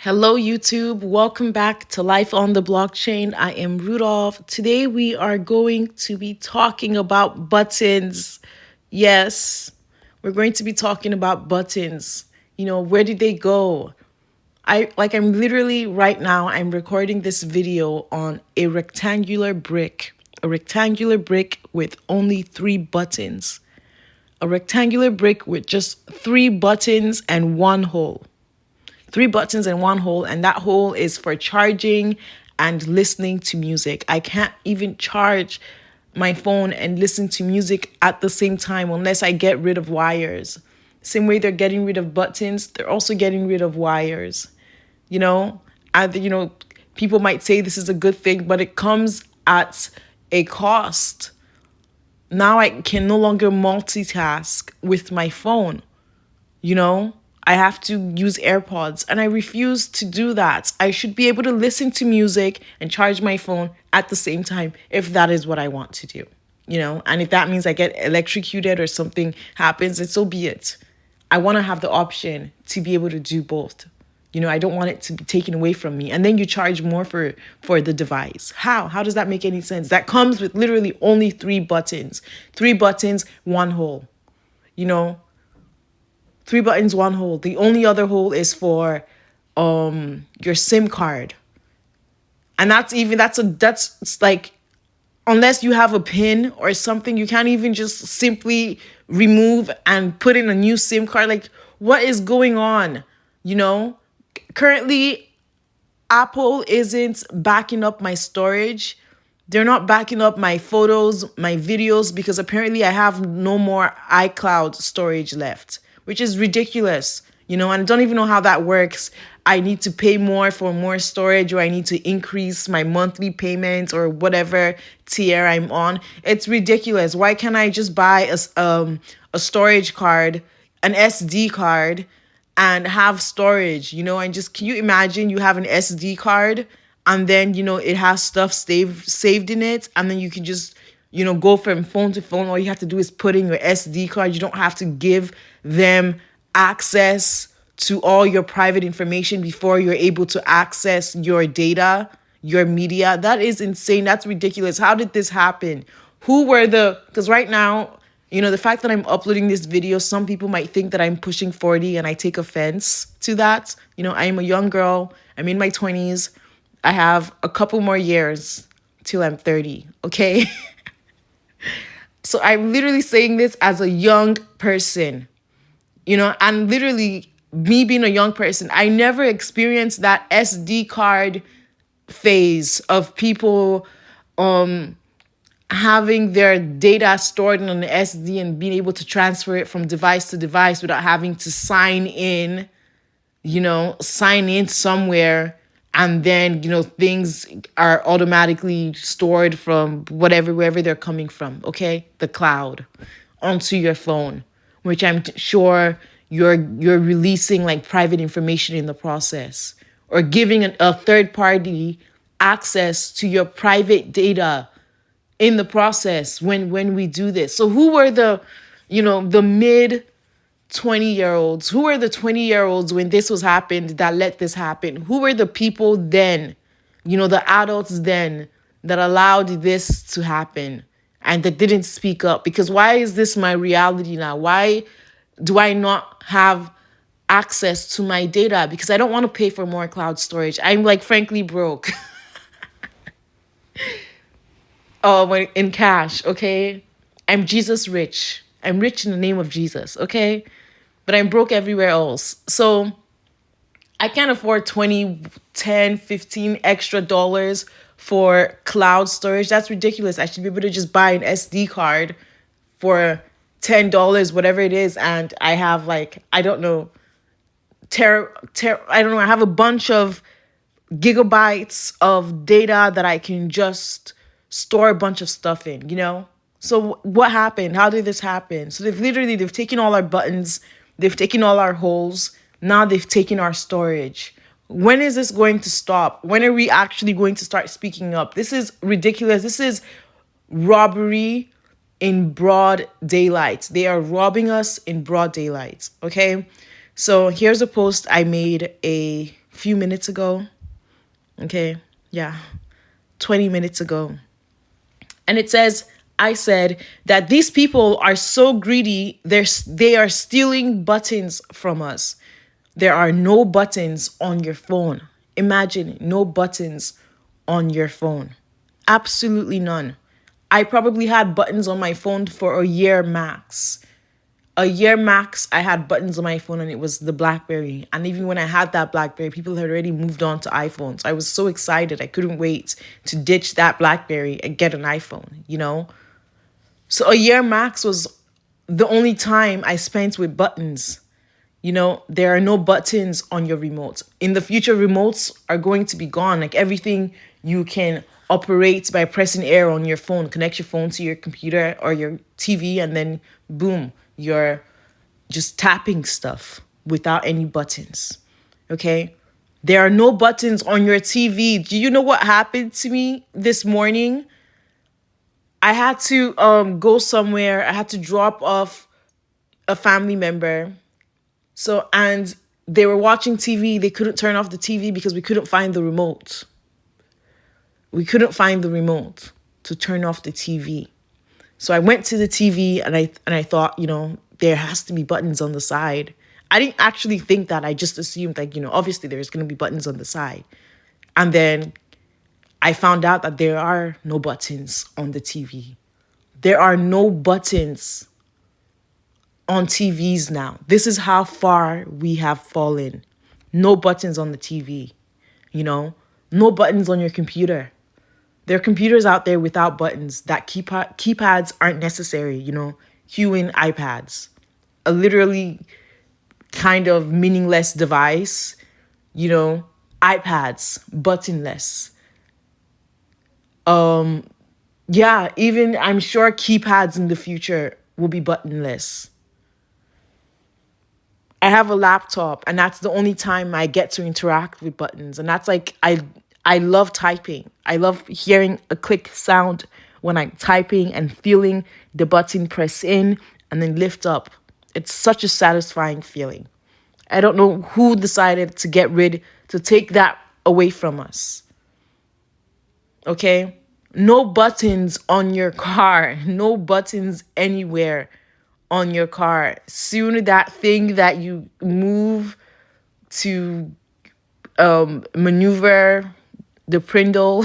Hello, YouTube. Welcome back to Life on the Blockchain. I am Rudolph. Today, we are going to be talking about buttons. Yes, we're going to be talking about buttons. Where did they go? I'm literally right now, I'm recording this video on a rectangular brick with only 3 buttons. A rectangular brick with just 3 buttons and one hole. 3 buttons and one hole, and that hole is for charging and listening to music. I can't even charge my phone and listen to music at the same time unless I get rid of wires. Same way they're getting rid of buttons, they're also getting rid of wires. And people might say this is a good thing, but it comes at a cost. Now I can no longer multitask with my phone. I have to use AirPods, and I refuse to do that. I should be able to listen to music and charge my phone at the same time if that is what I want to do. And if that means I get electrocuted or something happens, then so be it. I want to have the option to be able to do both. I don't want it to be taken away from me. And then you charge more for the device. How does that make any sense? That comes with literally only 3 buttons. 3 buttons, one hole. 3 buttons, one hole. The only other hole is for your SIM card. And that's like, unless you have a pin or something, you can't even just simply remove and put in a new SIM card. Like, what is going on? Currently, Apple isn't backing up my storage. They're not backing up my photos, my videos, because apparently I have no more iCloud storage left, which is ridiculous, and I don't even know how that works. I need to pay more for more storage, or I need to increase my monthly payments or whatever tier I'm on. It's ridiculous. Why can't I just buy a storage card, an SD card, and have storage, and just, can you imagine you have an SD card and then, it has stuff saved in it, and then you can just, go from phone to phone. All you have to do is put in your SD card. You don't have to give them access to all your private information before you're able to access your data, your media. That is insane. That's ridiculous. How did this happen? Because right now, the fact that I'm uploading this video, some people might think that I'm pushing 40, and I take offense to that. I am a young girl. I'm in my 20s. I have a couple more years till I'm 30, okay? So I'm literally saying this as a young person, and literally me being a young person, I never experienced that SD card phase of people having their data stored on an SD and being able to transfer it from device to device without having to sign in somewhere. And then, things are automatically stored from wherever they're coming from, okay? The cloud onto your phone, which I'm sure you're releasing like private information in the process, or giving a third party access to your private data in the process when we do this. So who were the mid 20-year-olds? Who were the 20-year-olds when this was happened that let this happen? Who were the people then, the adults then, that allowed this to happen and that didn't speak up? Because why is this my reality now? Why do I not have access to my data? Because I don't want to pay for more cloud storage. I'm frankly broke. Oh, in cash, okay? I'm Jesus rich. I'm rich in the name of Jesus, okay? But I'm broke everywhere else. So I can't afford 20, 10, 15 extra dollars for cloud storage. That's ridiculous. I should be able to just buy an SD card for $10, whatever it is. And I have I don't know, I have a bunch of gigabytes of data that I can just store a bunch of stuff in, So what happened? How did this happen? So they've taken all our buttons. They've taken all our holes. Now they've taken our storage. When is this going to stop? When are we actually going to start speaking up? This is ridiculous. This is robbery in broad daylight. They are robbing us in broad daylight, okay? So here's a post I made a a few minutes ago. Okay, yeah, 20 minutes ago. And it says, I said that these people are so greedy, they are stealing buttons from us. There are no buttons on your phone. Imagine no buttons on your phone. Absolutely none. I probably had buttons on my phone for a year max. A year max, I had buttons on my phone, and it was the BlackBerry. And even when I had that BlackBerry, people had already moved on to iPhones. I was so excited. I couldn't wait to ditch that BlackBerry and get an iPhone. So a year max was the only time I spent with buttons. There are no buttons on your remote. In the future, remotes are going to be gone. Like everything you can operate by pressing air on your phone, connect your phone to your computer or your TV, and then boom, you're just tapping stuff without any buttons. Okay? There are no buttons on your TV. Do you know what happened to me this morning? I had to go somewhere. I had to drop off a family member. So, and they were watching TV. They couldn't turn off the TV because we couldn't find the remote. We couldn't find the remote to turn off the TV. So I went to the TV, and I thought, there has to be buttons on the side. I didn't actually think that. I just assumed like, obviously there's going to be buttons on the side. And then I found out that there are no buttons on the TV. There are no buttons on TVs now. This is how far we have fallen. No buttons on the TV, no buttons on your computer. There are computers out there without buttons that keypads aren't necessary, cueing iPads. A literally kind of meaningless device, iPads, buttonless. Yeah, even I'm sure keypads in the future will be buttonless. I have a laptop, and that's the only time I get to interact with buttons. And that's like, I love typing. I love hearing a click sound when I'm typing and feeling the button press in and then lift up. It's such a satisfying feeling. I don't know who decided to take that away from us. Okay? No buttons on your car. No buttons anywhere on your car. Soon that thing that you move to maneuver the Prindle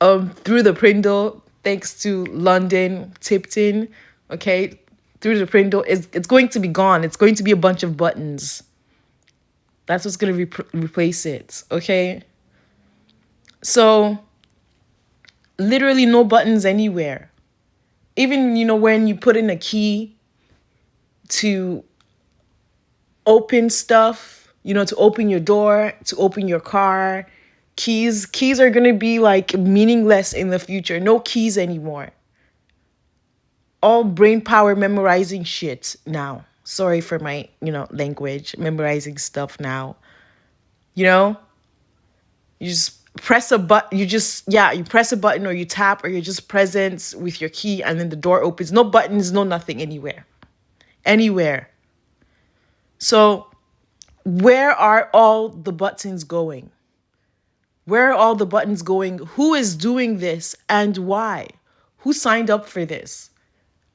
through the Prindle, thanks to London Tipton, okay, through the Prindle, it's going to be gone. It's going to be a bunch of buttons. That's what's going to replace it, okay? So, literally no buttons anywhere. Even, when you put in a key to open stuff, to open your door, to open your car, keys are going to be like meaningless in the future. No keys anymore. All brain power memorizing shit now. Sorry for my, language, memorizing stuff now. You just press a button, you press a button, or you tap, or you're just present with your key, and then the door opens. No buttons, no nothing anywhere. So where are all the buttons going? Where are all the buttons going? Who is doing this and why? Who signed up for this?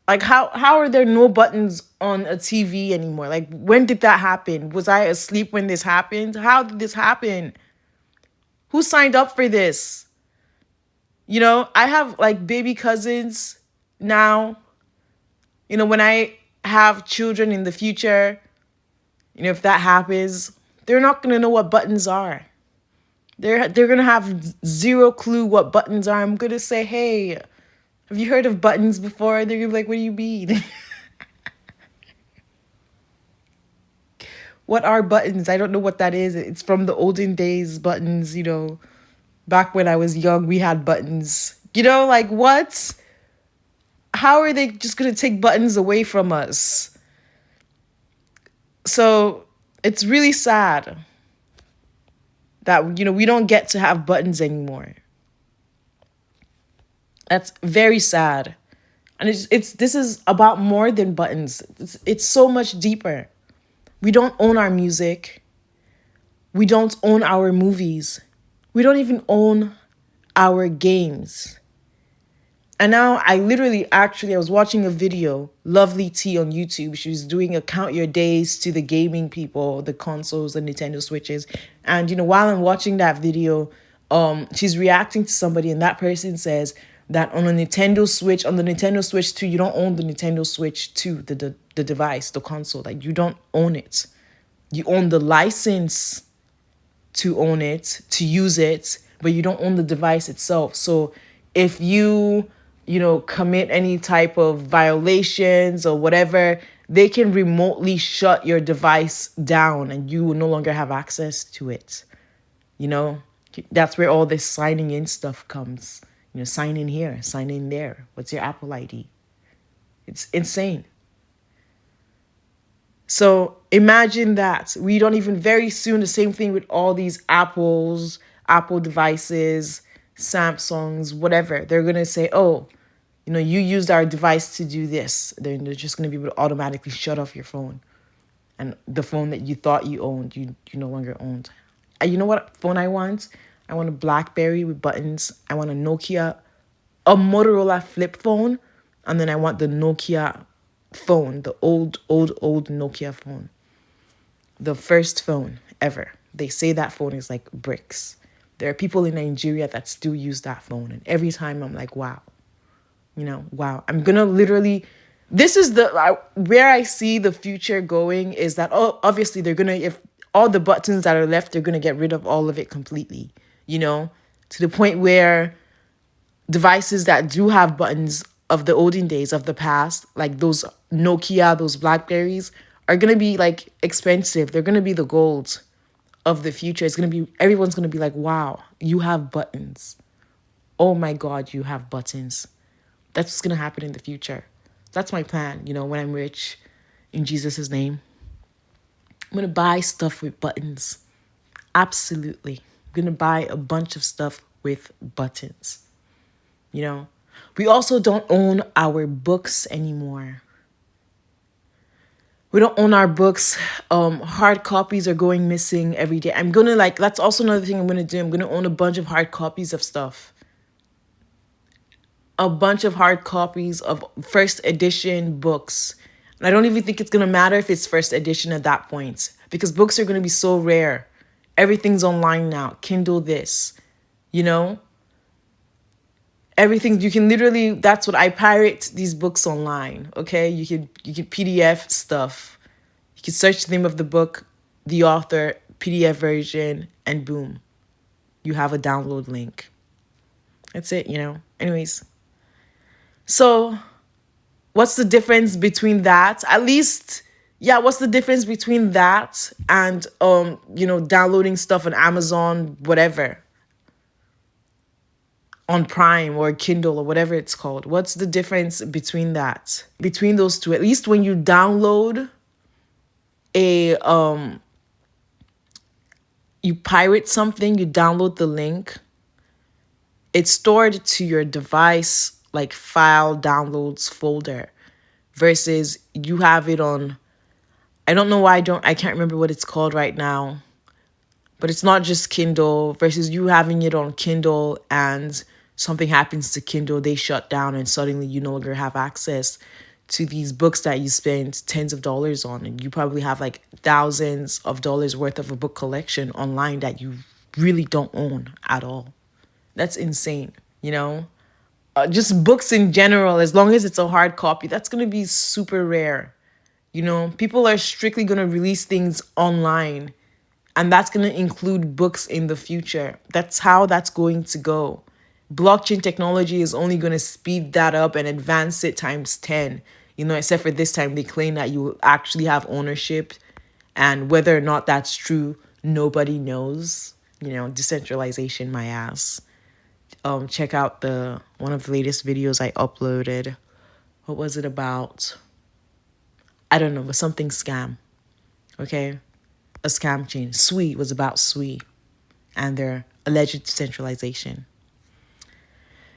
Like, how are there no buttons on a TV anymore? Like, when did that happen? Was I asleep when this happened? How did this happen? Who signed up for this? I have like baby cousins now. When I have children in the future, if that happens, they're not going to know what buttons are. They're going to have zero clue what buttons are. I'm going to say, hey, have you heard of buttons before? They're going to be like, what do you mean? What are buttons? I don't know what that is. It's from the olden days, buttons, back when I was young, we had buttons. Like what? How are they just going to take buttons away from us? So it's really sad that, we don't get to have buttons anymore. That's very sad. And this is about more than buttons. It's so much deeper. We don't own our music. We don't own our movies. We don't even own our games. And now I was watching a video, Lovely T on YouTube. She was doing a count your days to the gaming people, the consoles, the Nintendo Switches. And, while I'm watching that video, she's reacting to somebody, and that person says that on the Nintendo Switch 2, you don't own the Nintendo Switch 2, the device, the console. Like, you don't own it. You own the license to own it, to use it, but you don't own the device itself. So if you commit any type of violations or whatever, they can remotely shut your device down and you will no longer have access to it. That's where all this signing in stuff comes. Sign in here, sign in there. What's your Apple ID? It's insane. So imagine that. We don't even very soon, the same thing with all these Apple devices, Samsungs, whatever. They're going to say, oh, you used our device to do this. Then they're just going to be able to automatically shut off your phone. And the phone that you thought you owned, you no longer owned. You know what phone I want? I want a BlackBerry with buttons. I want a Nokia, a Motorola flip phone. And then I want the Nokia phone, the old Nokia phone. The first phone ever. They say that phone is like bricks. There are people in Nigeria that still use that phone. And every time I'm like, wow. Wow. I'm going to literally, this is where I see the future going is that, obviously they're going to, if all the buttons that are left, they're going to get rid of all of it completely, to the point where devices that do have buttons of the olden days, of the past, like those Nokia, those Blackberries, are going to be like expensive. They're going to be the gold of the future. Everyone's going to be like, wow, you have buttons. Oh my God, you have buttons. That's what's going to happen in the future. That's my plan, when I'm rich, in Jesus' name. I'm going to buy stuff with buttons. Absolutely. I'm going to buy a bunch of stuff with buttons. We also don't own our books anymore. We don't own our books. Hard copies are going missing every day. I'm going to that's also another thing I'm going to do. I'm going to own a bunch of hard copies of stuff. A bunch of hard copies of first edition books. And I don't even think it's going to matter if it's first edition at that point, because books are going to be so rare. Everything's online now. Kindle this, everything. You can literally, that's what I pirate these books online. Okay. You can PDF stuff. You can search the name of the book, the author, PDF version, and boom, you have a download link. That's it, anyways. So what's the difference between that? At least, what's the difference between that and, downloading stuff on Amazon, whatever, on Prime or Kindle or whatever it's called? What's the difference between that? Between those two? At least when you download you pirate something, you download the link, it's stored to your device, like file downloads folder, versus you have it on, I don't know why I can't remember what it's called right now, but it's not just Kindle, versus you having it on Kindle and something happens to Kindle, they shut down and suddenly you no longer have access to these books that you spent tens of dollars on. And you probably have like thousands of dollars worth of a book collection online that you really don't own at all. That's insane, just books in general, as long as it's a hard copy, that's going to be super rare. People are strictly going to release things online, and that's going to include books in the future. That's how that's going to go. Blockchain technology is only going to speed that up and advance it times 10, except for this time they claim that you actually have ownership, and whether or not that's true, nobody knows. Decentralization, my ass. Check out one of the latest videos I uploaded. What was it about? I don't know, but something scam. Okay? A scam chain. Sui was about Sui and their alleged decentralization.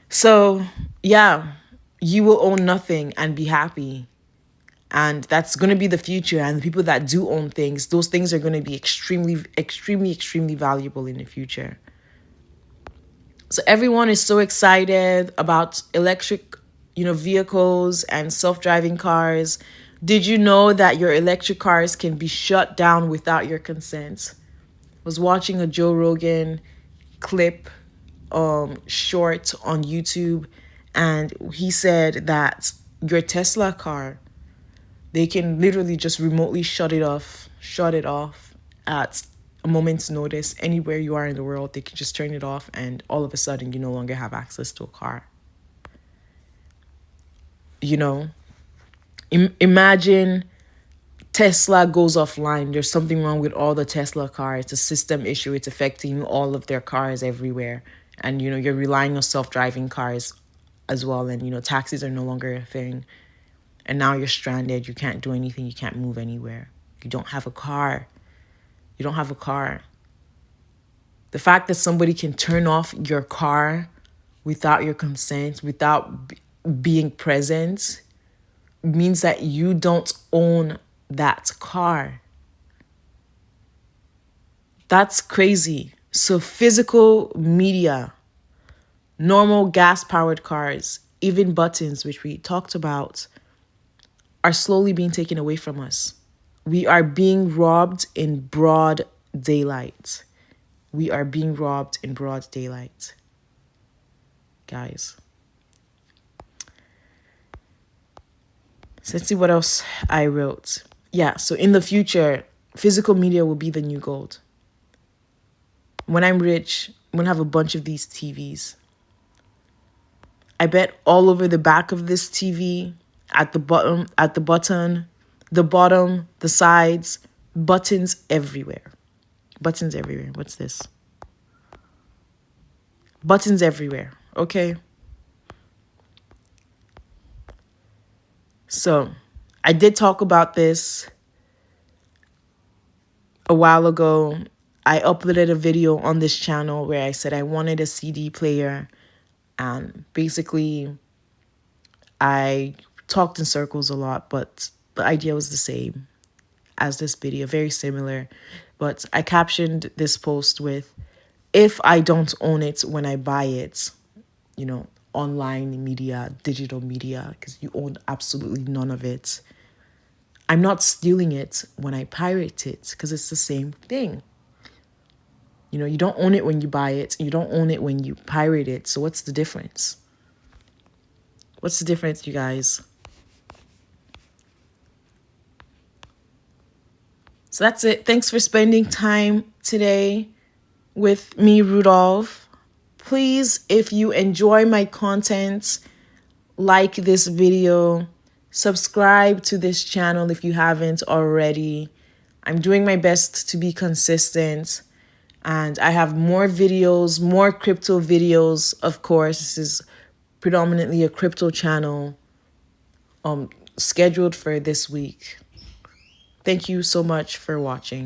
So, you will own nothing and be happy. And that's going to be the future. And the people that do own things, those things are going to be extremely, extremely, extremely valuable in the future. So everyone is so excited about electric, vehicles and self-driving cars. Did you know that your electric cars can be shut down without your consent? I was watching a Joe Rogan clip, short on YouTube, and he said that your Tesla car, they can literally just remotely shut it off at a moment's notice. Anywhere you are in the world, they can just turn it off, and all of a sudden you no longer have access to a car. You know, imagine Tesla goes offline. There's something wrong with all the Tesla cars. It's a system issue. It's affecting all of their cars everywhere. And, you're relying on self-driving cars as well. And, taxis are no longer a thing. And now you're stranded. You can't do anything. You can't move anywhere. You don't have a car. You don't have a car. The fact that somebody can turn off your car without your consent, without being present, means that you don't own that car. That's crazy. So physical media, normal gas-powered cars, even buttons, which we talked about, are slowly being taken away from us. We are being robbed in broad daylight. We are being robbed in broad daylight. Guys. So let's see what else I wrote. Yeah, so in the future, physical media will be the new gold. When I'm rich, I'm going to have a bunch of these TVs. I bet all over the back of this TV, at the bottom, the sides, buttons everywhere. Buttons everywhere. What's this? Buttons everywhere. Okay. So I did talk about this a while ago. I uploaded a video on this channel where I said I wanted a CD player. And basically, I talked in circles a lot, but the idea was the same as this video, very similar. But I captioned this post with, if I don't own it when I buy it, online media, digital media, because you own absolutely none of it. I'm not stealing it when I pirate it, because it's the same thing. You don't own it when you buy it. You don't own it when you pirate it. So what's the difference? What's the difference, you guys? So that's it. Thanks for spending time today with me, Rudolph. Please, if you enjoy my content, like this video, subscribe to this channel if you haven't already. I'm doing my best to be consistent. And I have more videos, more crypto videos. Of course, this is predominantly a crypto channel scheduled for this week. Thank you so much for watching.